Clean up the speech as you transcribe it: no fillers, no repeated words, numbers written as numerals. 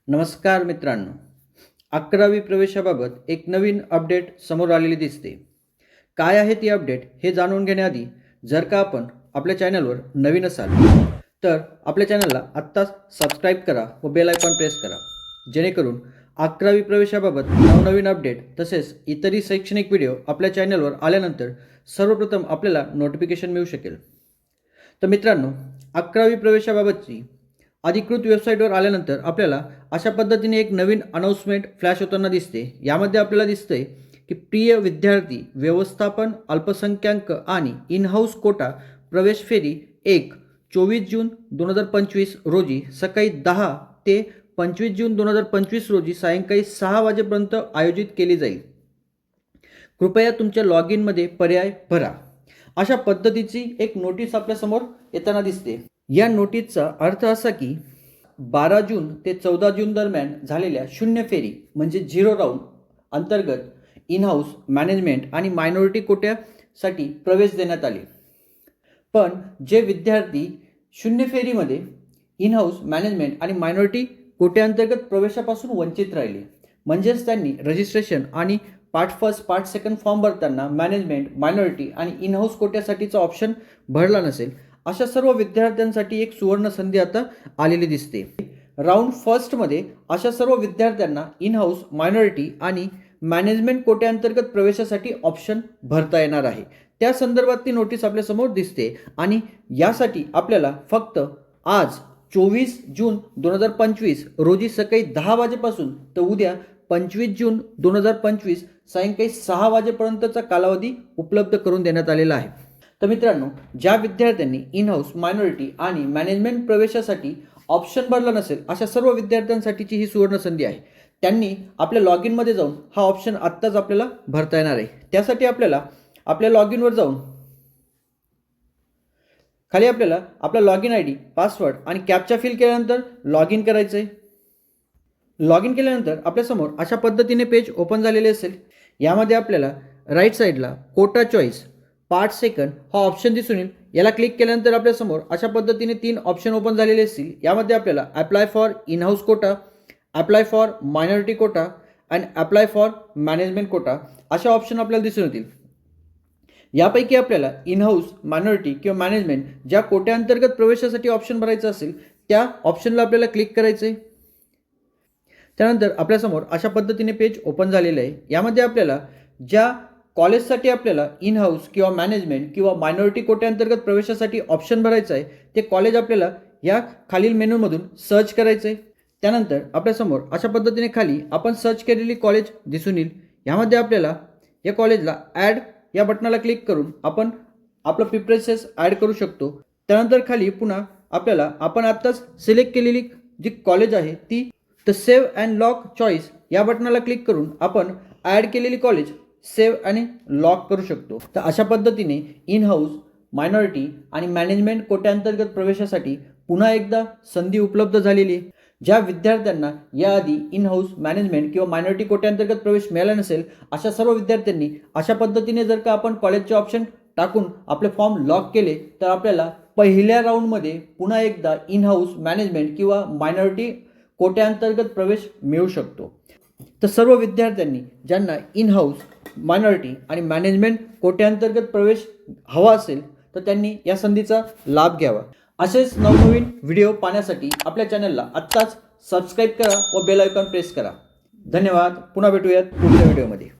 नमस्कार मित्रांनो, 11वी प्रवेशाबाबत एक नवीन अपडेट समोर आलेली दिसते. काय आहे ती अपडेट हे जाणून घेण्याआधी जर का आपण आपल्या चॅनलवर नवीन असाल तर आपल्या चॅनलला आत्ताच सबस्क्राईब करा व बेल आयकॉन प्रेस करा, जेणेकरून 11वी प्रवेशाबाबत नवनवीन अपडेट तसेच इतरही शैक्षणिक व्हिडिओ आपल्या चॅनलवर आल्यानंतर सर्वप्रथम आपल्याला नोटिफिकेशन मिळू शकेल. तर मित्रांनो, 11वी प्रवेशाबाबतची अधिकृत वेबसाईटवर आल्यानंतर आपल्याला अशा पद्धतीने एक नवीन अनाउन्समेंट फ्लॅश होताना दिसते. यामध्ये आपल्याला दिसतंय की प्रिय विद्यार्थी, व्यवस्थापन अल्पसंख्याक आणि इन हाऊस कोटा प्रवेश फेरी 24 जून 2025 रोजी सकाळी 10 ते 25 जून 2025 रोजी सायंकाळी 6 वाजेपर्यंत आयोजित केली जाईल. कृपया तुमच्या लॉग इनमध्ये पर्याय भरा. अशा पद्धतीची एक नोटीस आपल्यासमोर येताना दिसते. या नोटीसचा अर्थ असा की 12 जून ते 14 जून दरम्यान झालेल्या शून्य फेरी म्हणजे झिरो राऊंड अंतर्गत इन हाऊस मॅनेजमेंट आणि मायनॉरिटी कोट्यासाठी प्रवेश देण्यात आले. पण जे विद्यार्थी शून्य फेरीमध्ये इन हाऊस मॅनेजमेंट आणि मायनॉरिटी कोट्याअंतर्गत प्रवेशापासून वंचित राहिले, म्हणजेच त्यांनी रजिस्ट्रेशन आणि part first part second form भरताना मॅनेजमेंट, मायनॉरिटी आणि इन हाऊस कोट्यासाठीचा ऑप्शन भरला नसेल, अशा सर्व विद्यार्थ्यांसाठी एक सुवर्ण संधी आता आलेली दिसते. राऊंड फर्स्टमध्ये अशा सर्व विद्यार्थ्यांना इन हाऊस, मायनॉरिटी आणि मॅनेजमेंट कोट्याअंतर्गत प्रवेशासाठी ऑप्शन भरता येणार आहे. त्या संदर्भात ती नोटीस आपल्यासमोर दिसते आणि यासाठी आपल्याला फक्त आज 24 जून 2025 रोजी सकाळी 10 वाजेपासून तर उद्या 25 जून 2025 सायंकाळी 6 वाजेपर्यंतचा कालावधी उपलब्ध करून देण्यात आलेला आहे. तर मित्रांनो, ज्या विद्यार्थ्यांनी इन हाऊस, मायनॉरिटी आणि मॅनेजमेंट प्रवेशासाठी ऑप्शन भरला नसेल, अशा सर्व विद्यार्थ्यांसाठीची ही सुवर्ण संधी आहे. त्यांनी आपल्या लॉग इनमध्ये जाऊन हा ऑप्शन आत्ताच आपल्याला भरता येणार आहे. त्यासाठी आपल्याला आपल्या लॉग इनवर जाऊन खाली आपल्याला आपला लॉग इन ID, पासवर्ड आणि कॅप्चा फिल केल्यानंतर लॉग इन करायचं आहे. लॉग इन केल्यानंतर आपल्यासमोर अशा पद्धतीने पेज ओपन झालेले असेल. यामध्ये आपल्याला राईट साईडला कोटा चॉईस पार्ट सेकंड हा ऑप्शन दिसून येईल. याला क्लिक केल्यानंतर आपल्यासमोर अशा पद्धतीने 3 ऑप्शन ओपन झालेले असतील. यामध्ये आपल्याला apply for in house quota, apply for minority quota and apply for management quota अशा ऑप्शन आपल्याला दिसून येतील. यापैकी आपल्याला इन हाऊस, मायनॉरिटी किंवा मॅनेजमेंट ज्या कोट्याअंतर्गत प्रवेशासाठी ऑप्शन भरायचं असेल त्या ऑप्शनला आपल्याला क्लिक करायचं आहे. त्यानंतर आपल्यासमोर अशा पद्धतीने पेज ओपन झालेलं आहे. यामध्ये आपल्याला ज्या कॉलेजसाठी आपल्याला इन हाऊस किंवा मॅनेजमेंट किंवा मायनॉरिटी कोट्याअंतर्गत प्रवेशासाठी ऑप्शन भरायचं आहे ते कॉलेज आपल्याला या खालील मेनूमधून सर्च करायचं आहे. त्यानंतर आपल्यासमोर अशा पद्धतीने खाली आपण सर्च केलेली कॉलेज दिसून येईल. यामध्ये आपल्याला या कॉलेजला ॲड या बटनाला क्लिक करून आपण आपलं प्रिफरन्सेस ॲड करू शकतो. त्यानंतर खाली पुन्हा आपल्याला आपण आत्ताच सिलेक्ट केलेली जी कॉलेज आहे ती तर सेव्ह अँड लॉक चॉईस या बटनाला क्लिक करून आपण ॲड केलेली कॉलेज सेव्ह आणि लॉक करू शकतो. तर अशा पद्धतीने इन हाऊस, मायनॉरिटी आणि मॅनेजमेंट कोट्याअंतर्गत प्रवेशासाठी पुन्हा एकदा संधी उपलब्ध झालेली आहे. ज्या विद्यार्थ्यांना याआधी इन हाऊस, मॅनेजमेंट किंवा मायनॉरिटी कोट्याअंतर्गत प्रवेश मिळाला नसेल, अशा सर्व विद्यार्थ्यांनी अशा पद्धतीने जर का आपण कॉलेजचे ऑप्शन टाकून आपले फॉर्म लॉक केले तर आपल्याला पहिल्या राऊंडमध्ये पुन्हा एकदा इन हाऊस, मॅनेजमेंट किंवा मायनॉरिटी कोट्याअंतर्गत प्रवेश मिळू शकतो. तर सर्व विद्यार्थ्यांनी ज्यांना इन हाऊस, मायनॉरिटी आणि मॅनेजमेंट कोट्याअंतर्गत प्रवेश हवा असेल तर त्यांनी या संधीचा लाभ घ्यावा. असेच नवनवीन व्हिडिओ पाहण्यासाठी आपल्या चॅनलला आत्ताच सबस्क्राईब करा व बेल आयकॉन प्रेस करा. धन्यवाद. पुन्हा भेटूयात पुढच्या व्हिडिओमध्ये.